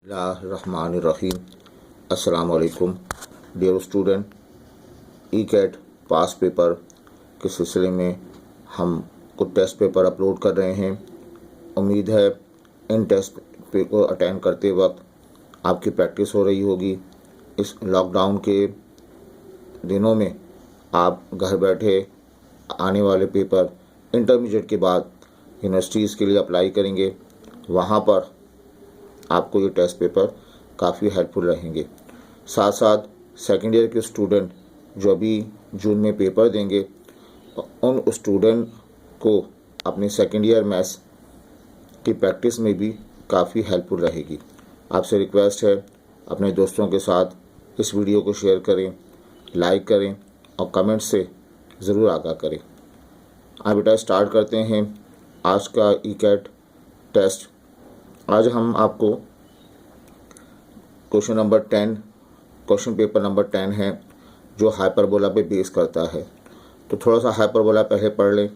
बिस्मिल्लाहिर्रहमानिर्रहीम। अस्सलाम वालेकुम डियर स्टूडेंट। ई कैट पास पेपर के सिलसिले में हम कुछ टेस्ट पेपर अपलोड कर रहे हैं। उम्मीद है इन टेस्ट को अटेंड करते वक्त आपकी प्रैक्टिस हो रही होगी। इस लॉकडाउन के दिनों में आप घर बैठे आने वाले पेपर इंटरमीडिएट के बाद यूनिवर्सिटीज़ के लिए अप्लाई करेंगे। वहाँ पर आपको ये टेस्ट पेपर काफ़ी हेल्पफुल रहेंगे। साथ साथ सेकेंड ईयर के स्टूडेंट जो अभी जून में पेपर देंगे, उन स्टूडेंट को अपनी सेकेंड ईयर मैथ्स की प्रैक्टिस में भी काफ़ी हेल्पफुल रहेगी। आपसे रिक्वेस्ट है अपने दोस्तों के साथ इस वीडियो को शेयर करें, लाइक करें और कमेंट से ज़रूर आगाह करें। अब बेटा स्टार्ट करते हैं आज का ई कैट टेस्ट। आज हम आपको क्वेश्चन पेपर नंबर 10 है जो हाइपरबोला पे बेस करता है। तो थोड़ा सा हाइपरबोला पहले पढ़ लें,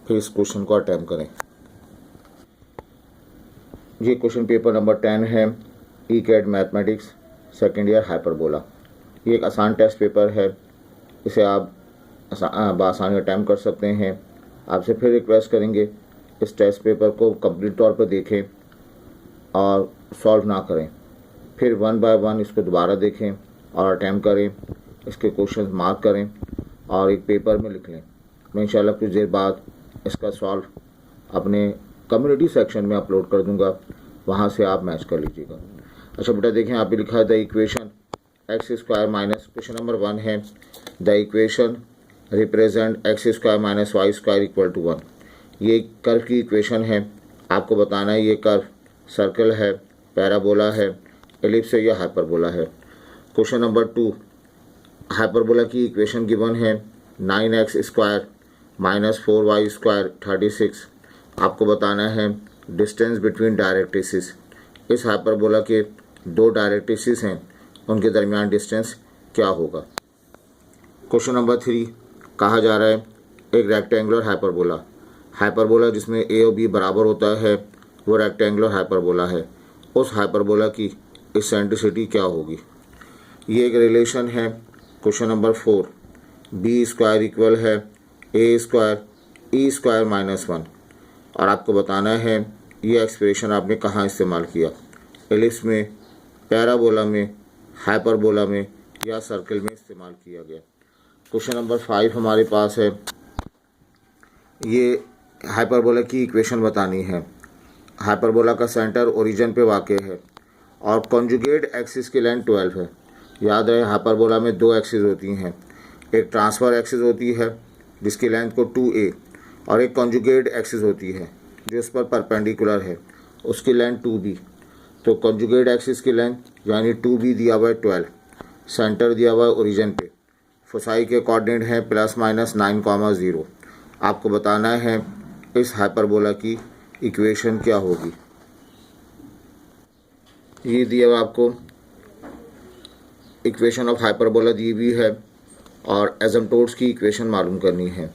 फिर इस क्वेश्चन को अटेम्प्ट करें। ये क्वेश्चन पेपर नंबर 10 है E CAT mathematics second year hyperbola. ये एक आसान टेस्ट पेपर है, इसे आप आसानी अटैम्प्ट कर सकते हैं। आपसे फिर रिक्वेस्ट करेंगे इस टेस्ट पेपर को कंप्लीट तौर पर देखें और सॉल्व ना करें, फिर 1 बाय 1 इसको दोबारा देखें और अटैम्प्ट करें, इसके क्वेश्चन मार्क करें और एक पेपर में लिख लें। मैं इंशाल्लाह कुछ देर बाद इसका सॉल्व अपने कम्युनिटी सेक्शन में अपलोड कर दूंगा, वहाँ से आप मैच कर लीजिएगा। अच्छा बेटा देखें, यहाँ पे लिखा है the equation X square minus, question number 1 है the equation represent X square minus Y square equal to 1। ये कर्व की इक्वेशन है। आपको बताना है ये कर्व सर्कल है, पैराबोला है, एलिप्स है या हाइपरबोला है। क्वेश्चन नंबर 2 हाइपरबोला की इक्वेशन गिवन है 9x square minus 4y square 36। आपको बताना है डिस्टेंस बिटवीन डायरेक्ट्रिसेस। इस हाइपरबोला के दो डायरेक्ट्रिसेस हैं, उनके दरमियान डिस्टेंस क्या होगा। क्वेश्चन नंबर 3 कहा जा रहा है एक रेक्टेंगुलर हाइपरबोला जिसमें ए और बी बराबर होता है वो रेक्टेंगुलर हाइपरबोला है। उस हाइपरबोला की इसेंट्रिसिटी क्या होगी। ये एक रिलेशन है। Question number 4 B square equal है A square E square minus 1 और आपको बताना है ये एक्सप्रेशन आपने कहाँ इस्तेमाल किया, एलिप्स में, पैराबोला में, हाइपरबोला में या सर्कल में इस्तेमाल किया गया। क्वेश्चन नंबर 5 हमारे पास है, ये हाइपरबोला की इक्वेशन बतानी है। हाइपरबोला का सेंटर ओरिजिन पे वाक़ है और कॉन्जुगेट एक्सिस की लेंथ 12 है। याद रहे हाइपरबोला में दो एक्सिस होती हैं, एक ट्रांसफ़र एक्सिस होती है जिसकी लेंथ को 2a और एक कॉन्जुगेट एक्सिस होती है जो इस पर परपेंडिकुलर है, उसकी लेंथ 2b। तो कॉन्जुगेट एक्सिस की लेंथ यानी 2b दिया हुआ है 12, सेंटर दिया हुआ है ओरिजिन पे, फोसाई के कोऑर्डिनेट हैं +-9, 0। आपको बताना है इस हाइपरबोला की इक्वेशन क्या होगी। ये दिया हुआ आपको इक्वेशन ऑफ हाइपरबोला दी हुई है और एसिम्प्टोट्स की इक्वेशन मालूम करनी है।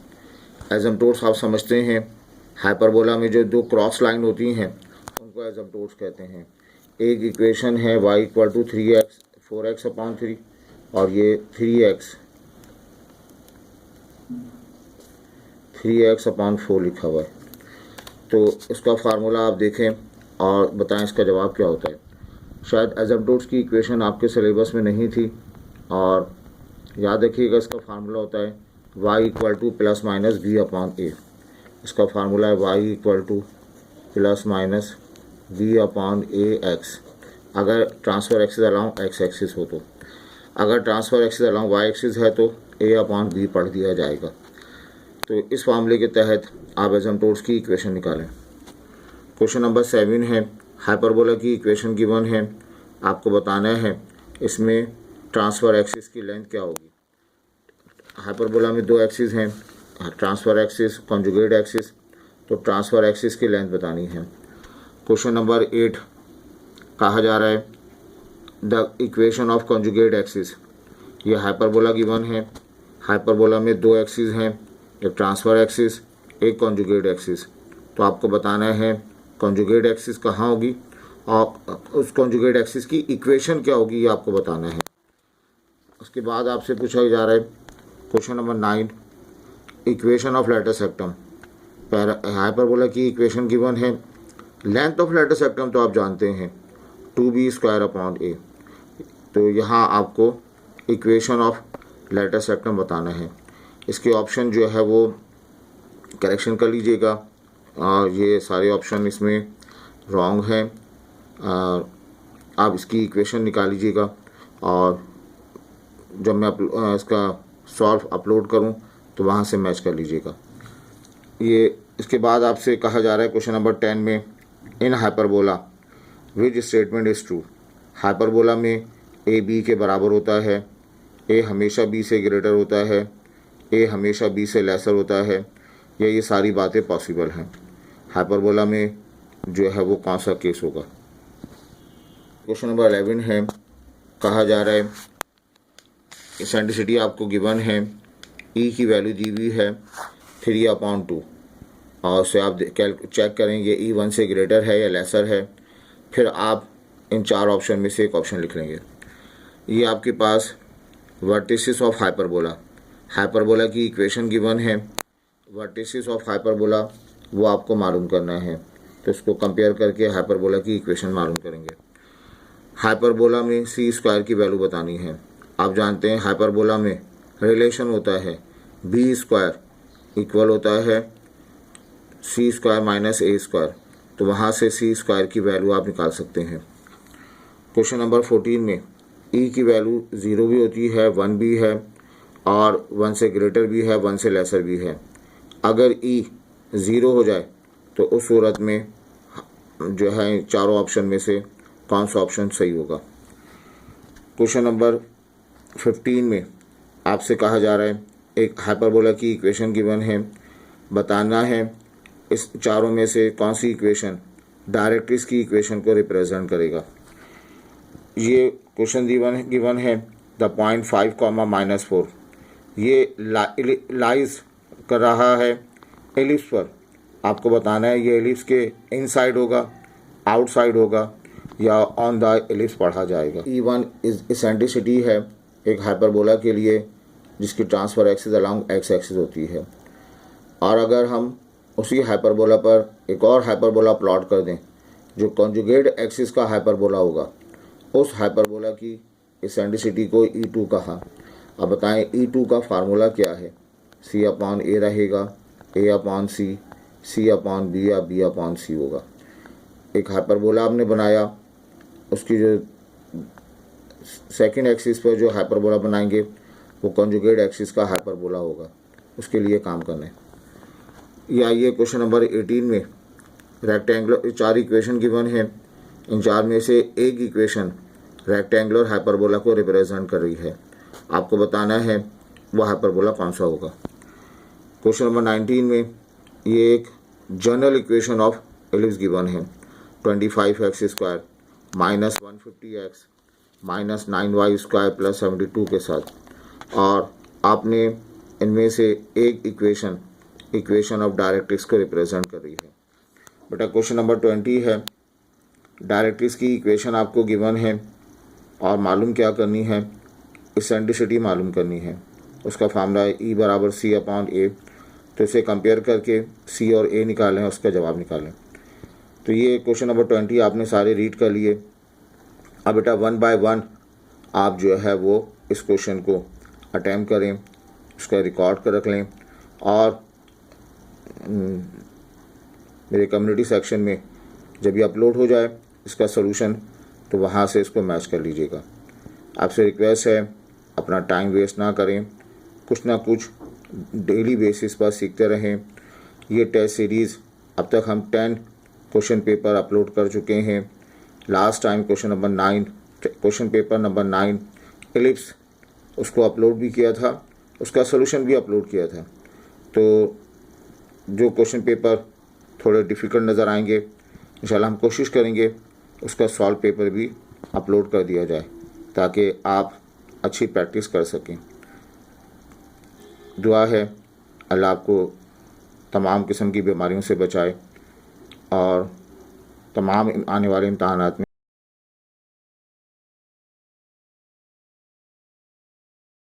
एसिम्प्टोट्स आप समझते हैं, हाइपरबोला में जो दो क्रॉस लाइन होती हैं उनको एसिम्प्टोट्स कहते हैं। एक इक्वेशन है y equal to 3x 4x/3 और ये 3x/4 लिखा हुआ है। तो इसका फार्मूला आप देखें और बताएं इसका जवाब क्या होता है। शायद एसिम्प्टोट्स की इक्वेशन आपके सिलेबस में नहीं थी और याद रखिएगा इसका फार्मूला होता है y इक्वल टू +-v/a। इसका फार्मूला है y इक्वल टू +-v/ax अगर transverse axis along x axis हो तो। अगर transverse axis along y axis है तो a/b पढ़ दिया जाएगा। तो इस फार्मूले के तहत आप एसिम्प्टोट्स की इक्वेशन निकालें। क्वेश्चन नंबर 7 है हाइपरबोला की इक्वेशन गिवन है। आपको बताना है इसमें ट्रांसफ़र एक्सिस की लेंथ क्या होगी। हाइपरबोला में दो एक्सिस हैं, ट्रांसफ़र एक्सिस, कॉन्जुगेट एक्सिस। तो ट्रांसफ़र एक्सिस की लेंथ बतानी है। क्वेश्चन नंबर 8 कहा जा रहा है the equation of conjugate axis. ये हाइपरबोला गिवन है। हाइपरबोला में दो एक्सिस हैं, एक ट्रांसफ़र एक्सिस, एक कॉन्जुगेट एक्सिस। तो आपको बताना है कॉन्जुगेट एक्सिस कहाँ होगी आप उस कॉन्जुगेट एक्सिस की इक्वेशन क्या होगी ये आपको बताना है। उसके बाद आपसे पूछा जा रहा है question number 9, equation of letter सेक्टम। Hyperbola की इक्वेशन गिवन है। लेंथ ऑफ लेटर सेक्टम तो आप जानते हैं 2b² a। तो यहाँ आपको इक्वेशन ऑफ लेटर सेक्टम बताना है। इसके ऑप्शन जो है वो करेक्शन कर लीजिएगा। ये सारे ऑप्शन इसमें रॉन्ग हैं। आप इसकी इक्वेशन निकाल लीजिएगा और जब मैं इसका सॉल्व अपलोड करूं तो वहां से मैच कर लीजिएगा। ये इसके बाद आपसे कहा जा रहा है क्वेश्चन नंबर 10 में, in hyperbola which statement is true. Hyperbola में ए बी के बराबर होता है, ए हमेशा बी से ग्रेटर होता है, ए हमेशा बी से लेसर होता है, या ये सारी बातें पॉसिबल हैं। हाइपरबोला में जो है वो कौन सा केस होगा। क्वेश्चन नंबर 11 है, कहा जा रहा है इसेंट्रिसिटी आपको गिवन है, ई की वैल्यू दी हुई है 3/2 और उससे आप चेक करेंगे ई 1 से ग्रेटर है या लेसर है। फिर आप इन 4 ऑप्शन में से एक ऑप्शन लिख लेंगे। ये आपके पास वर्टिसेस ऑफ हाइपरबोला, हाइपरबोला की इक्वेशन गिवन है। वर्टिसेस ऑफ हाइपरबोला वो आपको मालूम करना है, तो इसको कंपेयर करके हाइपरबोला की इक्वेशन मालूम करेंगे। हाइपरबोला में c² की वैल्यू बतानी है। आप जानते हैं हाइपरबोला में रिलेशन होता है b² इक्वल होता है c² - a², तो वहाँ से c² की वैल्यू आप निकाल सकते हैं। क्वेश्चन नंबर 14 में e की वैल्यू 0 भी होती है, 1 भी है और 1 से ग्रेटर भी है, 1 से लेसर भी है। अगर e 0 हो जाए तो उस सूरत में जो है चारों ऑप्शन में से कौन सा ऑप्शन सही होगा। क्वेश्चन नंबर 15 में आपसे कहा जा रहा है एक हाइपरबोला की इक्वेशन गिवन है, बताना है इस चारों में से कौन सी इक्वेशन डायरेक्ट्रिक्स की इक्वेशन को रिप्रेजेंट करेगा। ये क्वेश्चन गिवन है द पॉइंट 5, -4 ये लाइज कर रहा है एलिप्स पर। आपको बताना है ये एलिप्स के इनसाइड होगा, आउटसाइड होगा या ऑन द एलिप्स पढ़ा जाएगा। E1 इसेंट्रिसिटी है एक हाइपरबोला के लिए जिसकी transfer axis along x axis होती है। और अगर हम उसी हाइपरबोला पर एक और हाइपरबोला प्लॉट कर दें जो कॉन्जुगेट एक्सिस का हाइपरबोला होगा, उस हाइपरबोला की इसेंट्रिसिटी को E2 कहा। अब बताएं E2 का फार्मूला क्या है। C/A रहेगा, A/C, C/B या B/C होगा। एक हाइपरबोला आपने बनाया, उसकी जो सेकंड एक्सिस पर जो हाइपरबोला बनाएंगे वो कॉन्जुगेट एक्सिस का हाइपरबोला होगा। उसके लिए काम करना है। या ये क्वेश्चन नंबर 18 में रेक्टेंगुलर 4 इक्वेशन गिवन है। इन 4 में से एक इक्वेशन रेक्टेंगुलर हाइपरबोला को रिप्रेजेंट कर रही है। आपको बताना है वो हाइपरबोला कौन सा होगा। क्वेश्चन नंबर 19 में ये एक general equation of ellipse given है 25x² - 150x - 9y² + 72 के साथ, और आपने इनमें से एक इक्वेशन ऑफ डायरेक्ट्रिक्स को रिप्रेजेंट कर रही है। बेटा क्वेश्चन नंबर 20 है, डायरेक्ट्रिक्स की इक्वेशन आपको गिवन है और मालूम क्या करनी है, इसेंट्रिसिटी मालूम करनी है। उसका फार्मूला है E = C/A। तो इसे कंपेयर करके C और A निकालें, उसका जवाब निकालें। तो ये क्वेश्चन नंबर 20 आपने सारे रीड कर लिए। अब बेटा 1 बाय 1 आप जो है वो इस क्वेश्चन को अटैम्प्ट करें, उसका रिकॉर्ड कर रख लें और मेरे कम्युनिटी सेक्शन में जब ये अपलोड हो जाए इसका सलूशन, तो वहाँ से इसको मैच कर लीजिएगा। आपसे रिक्वेस्ट है अपना टाइम वेस्ट ना करें, कुछ ना कुछ डेली बेसिस पर सीखते रहें। ये टेस्ट सीरीज़ अब तक हम 10 क्वेश्चन पेपर अपलोड कर चुके हैं। Last time question paper number 9 ellipse उसको अपलोड भी किया था, उसका सलूशन भी अपलोड किया था। तो जो क्वेश्चन पेपर थोड़े डिफ़िकल्ट नज़र आएंगे इंशाल्लाह हम कोशिश करेंगे उसका सॉल्व पेपर भी अपलोड कर दिया जाए ताकि आप अच्छी प्रैक्टिस कर सकें। दुआ है अल्लाह आपको तमाम किस्म की बीमारियों से बचाए और तमाम आने वाले इम्तहानात में